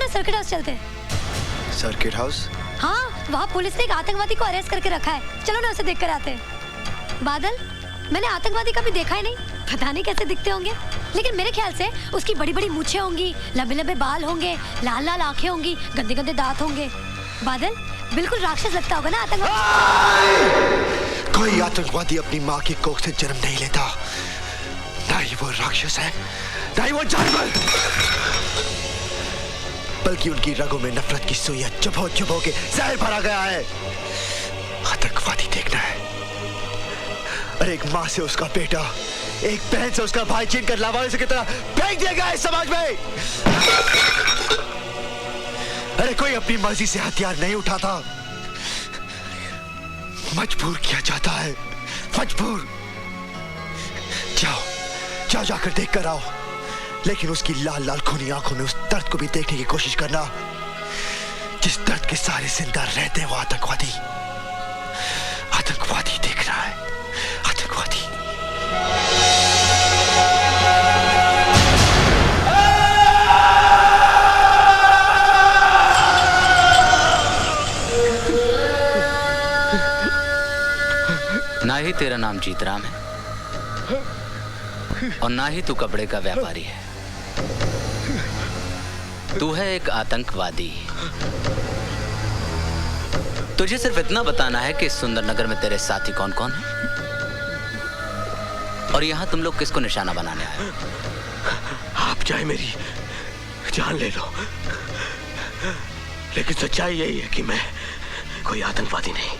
ना circuit house चलते हैं। Circuit house? हाँ, वहाँ पुलिस ने एक आतंकवादी को अरेस्ट करके रखा है। चलो ना उसे देख कर आते हैं। बादल, मैंने आतंकवादी कभी देखा ही नहीं, पता नहीं कैसे दिखते होंगे, लेकिन मेरे ख्याल से उसकी बड़ी बड़ी मूछें होंगी, लंबे लंबे बाल होंगे, लाल लाल आंखें होंगी, गंदे गंदे दांत होंगे। बादल, बिल्कुल राक्षस लगता होगा ना आतंकवादी। कोई आतंकवादी अपनी माँ की कोख से जन्म नहीं लेता। ना ही वो राक्षस है, ना ही वो जानवर, बल्कि उनकी रगों में नफरत की सुइयां चुभो चुभो के जहर भरा गया है। आतंकवादी देखना है, अरे एक माँ से उसका बेटा, एक बहन से उसका भाई छीन कर लावारिस की तरह फेंक दिया गया है समाज में। अरे कोई अपनी मर्जी से हथियार नहीं उठाता, मजबूर किया जाता है, मजबूर। जाओ जाओ, जाकर देख कर आओ, लेकिन उसकी लाल लाल खूनी आंखों में उस दर्द को भी देखने की कोशिश करना जिस दर्द के सारे जिंदा रहते हैं। वो आतंकवादी, आतंकवादी देख रहा है, आतंकवादी। ना ही तेरा नाम जीतराम है और ना ही तू कपड़े का व्यापारी है। तू है एक आतंकवादी। तुझे सिर्फ इतना बताना है कि इस सुंदरनगर में तेरे साथी कौन कौन हैं और यहाँ तुम लोग किसको निशाना बनाने आए हो। आप चाहे मेरी जान ले लो, लेकिन सच्चाई यही है कि मैं कोई आतंकवादी नहीं।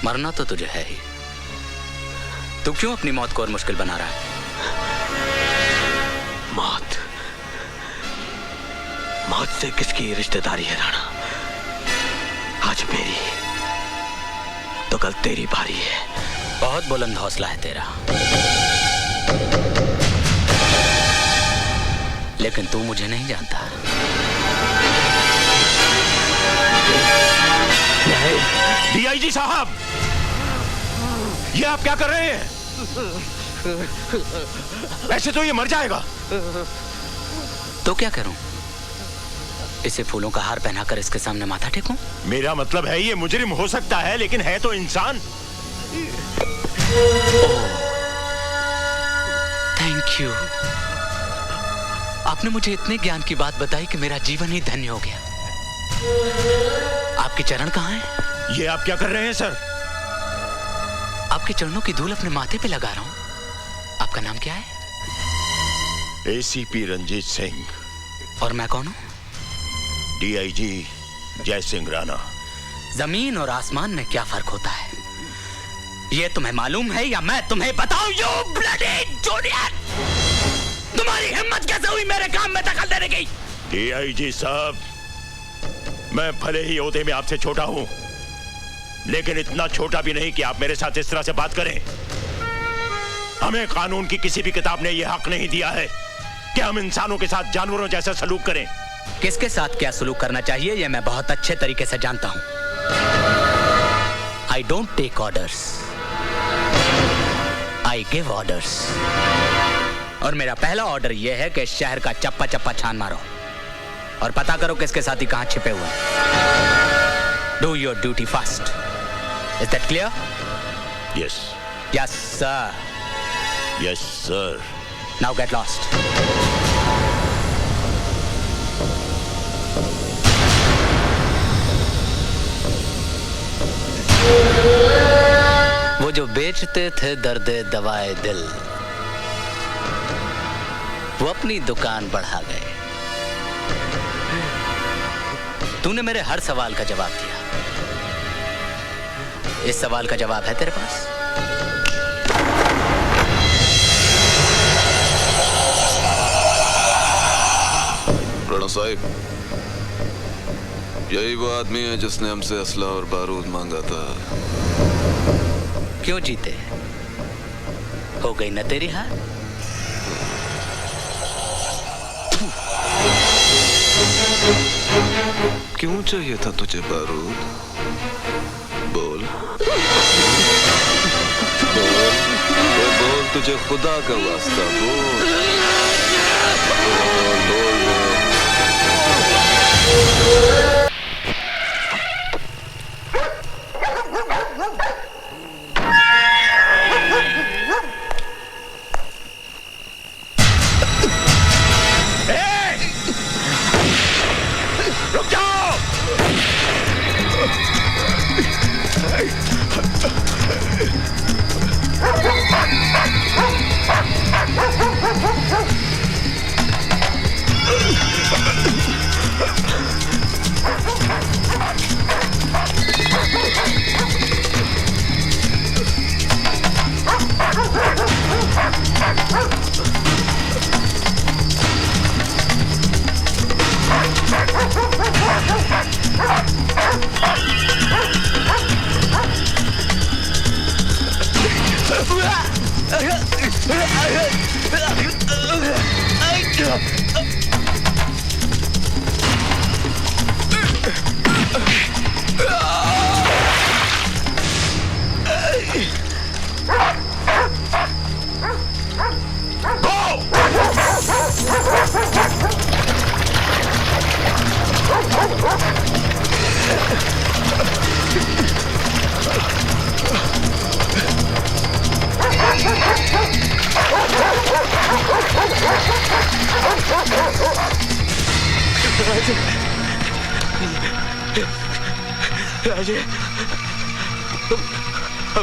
मरना तो तुझे है ही, तू क्यों अपनी मौत को और मुश्किल बना रहा है। मौत, मौत से किसकी रिश्तेदारी है राणा। आज मेरी तो कल तेरी बारी है। बहुत बुलंद हौसला है तेरा, लेकिन तू मुझे नहीं जानता। डीआईजी साहब, ये आप क्या कर रहे हैं? ऐसे तो ये मर जाएगा। तो क्या करूं? इसे फूलों का हार पहनाकर इसके सामने माथा टेकूं? मेरा मतलब है ये मुजरिम हो सकता है, लेकिन है तो इंसान। Thank you. आपने मुझे इतने ज्ञान की बात बताई कि मेरा जीवन ही धन्य हो गया। आपके चरण कहाँ हैं? ये आप क्या कर रहे हैं सर? आपके चरणों की धूल अपने माथे पे लगा रहा हूं। आपका नाम क्या है? एसीपी रंजीत सिंह। और मैं कौन हूं? डीआईजी जय सिंह राणा। जमीन और आसमान में क्या फर्क होता है, ये तुम्हें मालूम है या मैं तुम्हें बताऊं? यू ब्लडी जूनियर, तुम्हारी हिम्मत कैसे हुई मेरे काम में दखल देने की? डीआईजी साहब, मैं भले ही ओहदे में आपसे छोटा हूं, लेकिन इतना छोटा भी नहीं कि आप मेरे साथ इस तरह से बात करें। हमें कानून की किसी भी किताब ने यह हक नहीं दिया है कि हम इंसानों के साथ जानवरों जैसा सलूक करें। किसके साथ क्या सलूक करना चाहिए यह मैं बहुत अच्छे तरीके से जानता हूं। I don't take orders, I give orders. और मेरा पहला ऑर्डर यह है कि शहर का चप्पा चप्पा छान मारो और पता करो किसके साथी कहां छिपे हुए हैं। Do your duty fast. Is that clear? Yes. Yes sir. Yes sir. Now get lost. वो जो बेचते थे दर्दे दवाए दिल, वो अपनी दुकान बढ़ा गए। तूने मेरे हर सवाल का जवाब दिया। इस सवाल का जवाब है तेरे पास? राणा साहब, यही वो आदमी है जिसने हमसे असला और बारूद मांगा था। क्यों जीते? हो गई न तेरी हार? क्यों चाहिए था तुझे बारूद? बोल बोल, बोल तुझे खुदा का वास्ता बोल। रुक जाओ। राजे,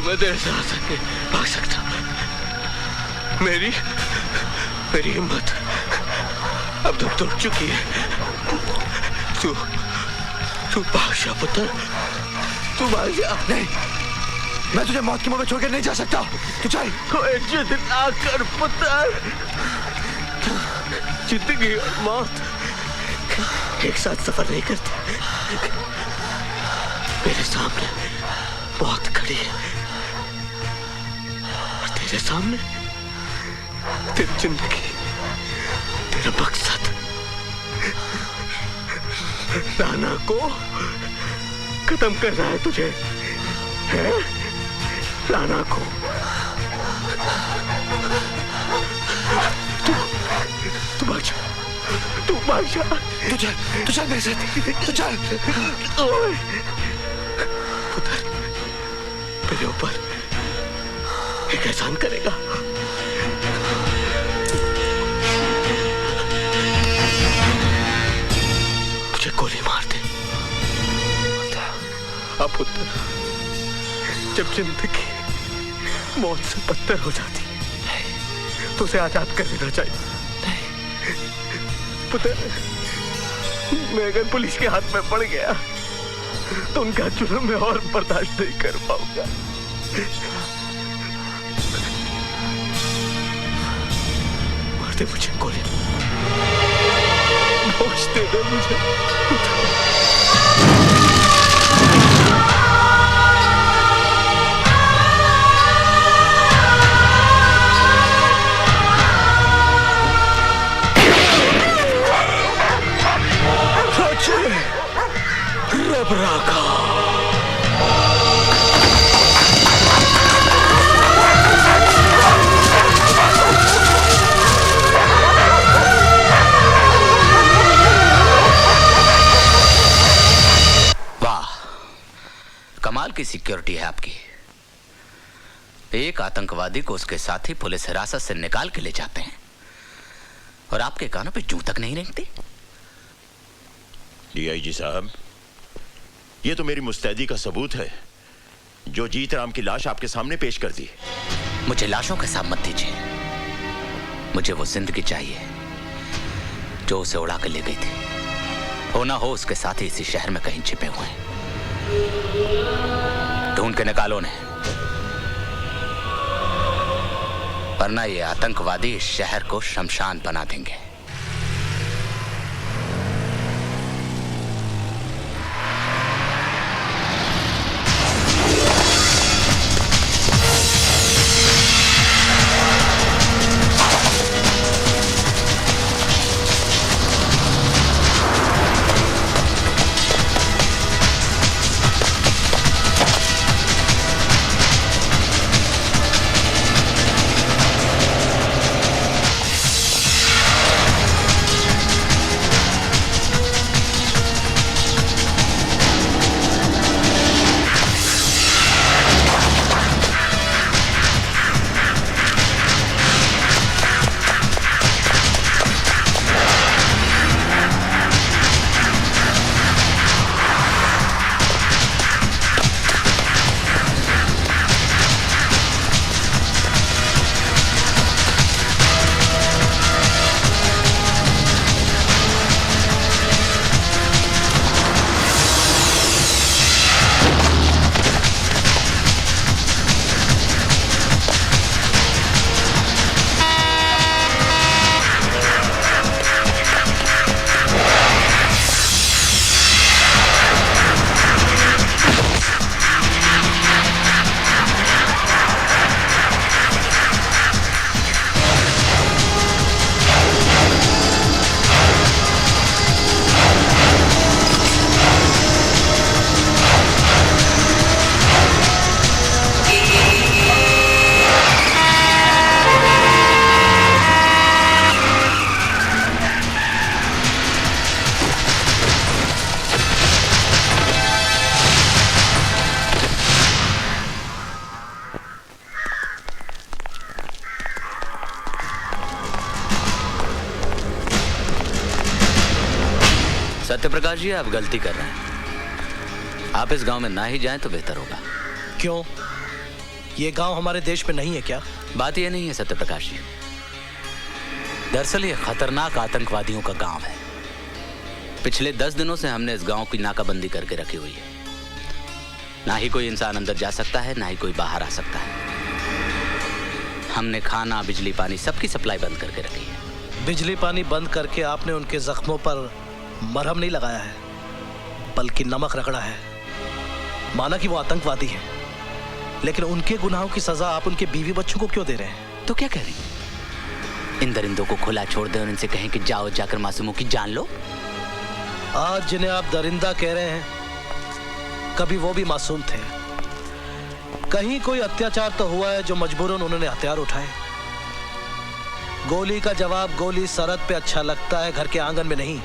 मैं तेरे साथ भाग सकता। मेरी हिम्मत अब तो टूट चुकी है। तू भाग जा पुत्र, तू भाग जा। नहीं, मैं तुझे मौत के मुंह में छोड़कर नहीं जा सकता। तू चल। जिद ना कर पुत्र, जिंदगी और मौत एक साथ सफर नहीं करते। मेरे सामने मौत खड़ी है और तेरे सामने तेरी जिंदगी, तेरा मकसद। राणा को खत्म करना है तुझे, है? राणा को तू भाग जा, तू भाग जा। तू चल मेरे साथ, तू चल। पुत्र, मेरे ऊपर एक एहसान करेगा। मुझे गोली मार दे। अब पुत्र, जब जिंदगी मौत से बदतर हो जाती है तो उसे आजाद कर देना चाहिए। पुत्र, मैं अगर पुलिस के हाथ में पड़ गया तो उनका जुर्म मैं और बर्दाश्त नहीं कर पाऊंगा। मार दे मुझे गोली, होश दे दे मुझे। रबराका वाह, कमाल की सिक्योरिटी है आपकी। एक आतंकवादी को उसके साथी पुलिस हिरासत से निकाल के ले जाते हैं और आपके कानों पे जूं तक नहीं रेंगती। डीआईजी साहब, ये तो मेरी मुस्तैदी का सबूत है जो जीत राम की लाश आपके सामने पेश कर दी। मुझे लाशों के साथ मत दीजिए, मुझे वो जिंदगी चाहिए जो उसे उड़ा कर ले गई थी। हो ना हो उसके साथ ही इसी शहर में कहीं छिपे हुए हैं। ढूंढ के निकालो ने, वरना ये आतंकवादी इस शहर को शमशान बना देंगे। सत्यप्रकाश जी, आप गलती कर रहे हैं। आप इस गांव में ना ही जाएं तो बेहतर होगा। क्यों? ये गांव हमारे देश में नहीं है क्या? बात ये नहीं है सत्यप्रकाश जी, दरअसल ये खतरनाक आतंकवादियों का गांव है। पिछले 10 दिनों से हमने इस गांव की नाकाबंदी करके रखी हुई है। ना ही कोई इंसान अंदर जा सकता है, ना ही कोई बाहर आ सकता है। हमने खाना, बिजली, पानी सबकी सप्लाई बंद करके रखी है। बिजली पानी बंद करके आपने उनके जख्मों पर मरहम नहीं लगाया है, बल्कि नमक रगड़ा है। माना कि वो आतंकवादी हैं, लेकिन उनके गुनाहों की सजा आप उनके बीवी बच्चों को क्यों दे रहे हैं? तो क्या कह रही? इन दरिंदों को खुला छोड़ दें और इनसे कहें कि जाओ जाकर मासूमों की जान लो। आज जिन्हें आप दरिंदा कह रहे हैं, कभी वो भी मासूम थे। कहीं कोई अत्याचार तो हुआ है जो मजबूरन उन्होंने हथियार उठाए। गोली का जवाब गोली सरहद पे अच्छा लगता है, घर के आंगन में नहीं।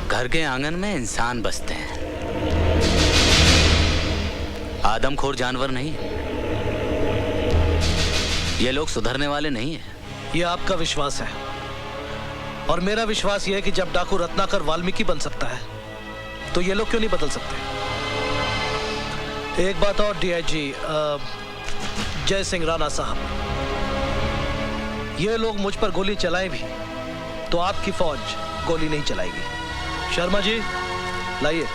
घर के आंगन में इंसान बसते हैं, आदमखोर जानवर नहीं। ये लोग सुधरने वाले नहीं हैं। ये आपका विश्वास है, और मेरा विश्वास ये है कि जब डाकू रत्नाकर वाल्मीकि बन सकता है, तो ये लोग क्यों नहीं बदल सकते? एक बात और डीआईजी जय सिंह राणा साहब, ये लोग मुझ पर गोली चलाएं भी तो आपकी फौज गोली नहीं चलाएगी। शर्मा जी लाइए।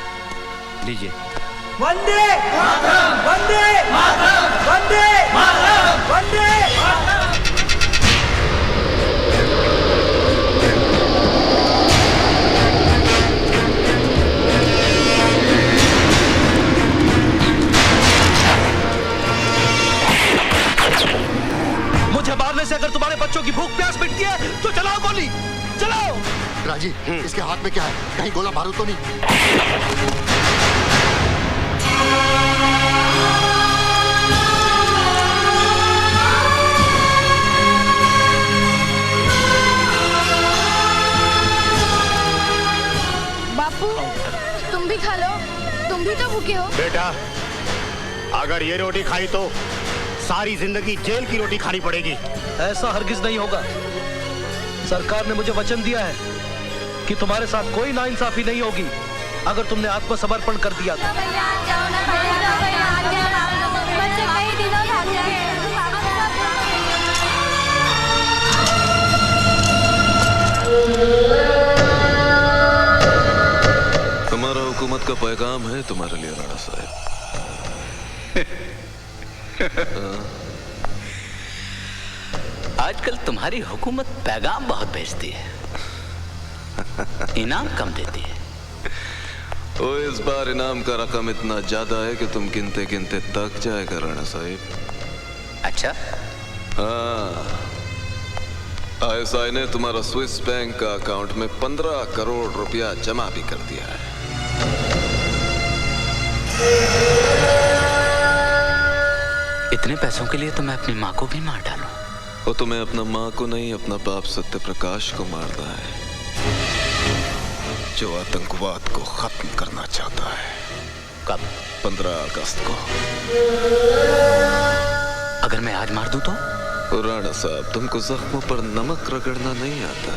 लीजिए। वंदे मातरम, वंदे मातरम, वंदे मातरम, वंदे मातरम। मुझे मारने से अगर तुम्हारे बच्चों की भूख प्यास मिटती है तो चलाओ गोली, चलाओ। राजी, इसके हाथ में क्या है? कहीं गोला बारूद तो नहीं? बापू, तुम भी खा लो, तुम भी तो भूखे हो। बेटा, अगर ये रोटी खाई तो सारी जिंदगी जेल की रोटी खानी पड़ेगी। ऐसा हरगिज नहीं होगा। सरकार ने मुझे वचन दिया है कि तुम्हारे साथ कोई नाइंसाफी नहीं होगी अगर तुमने आत्मसमर्पण कर दिया तो। हमारा हुकूमत का पैगाम है तुम्हारे लिए राणा साहब। आजकल तुम्हारी हुकूमत पैगाम बहुत भेजती है, इनाम कम देती है। ओ, इस बार इनाम का रकम इतना ज्यादा है कि तुम गिनते गिनते थक जाएगा राणा साहब। अच्छा? हाँ, आईएसआई ने तुम्हारा स्विस बैंक का अकाउंट में 15 करोड़ रुपया जमा भी कर दिया है। इतने पैसों के लिए तो मैं अपनी माँ को भी मार डालूं। वो तुम्हें अपना माँ को नहीं, अपना बाप सत्यप्रकाश को मारना है, जो आतंकवाद को खत्म करना चाहता है। कब? 15 अगस्त को। अगर मैं आज मार दूं तो? राणा साहब, तुमको जख्मों पर नमक रगड़ना नहीं आता।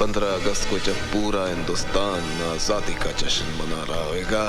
15 अगस्त को जब पूरा हिंदुस्तान आजादी का जश्न मना रहा होगा,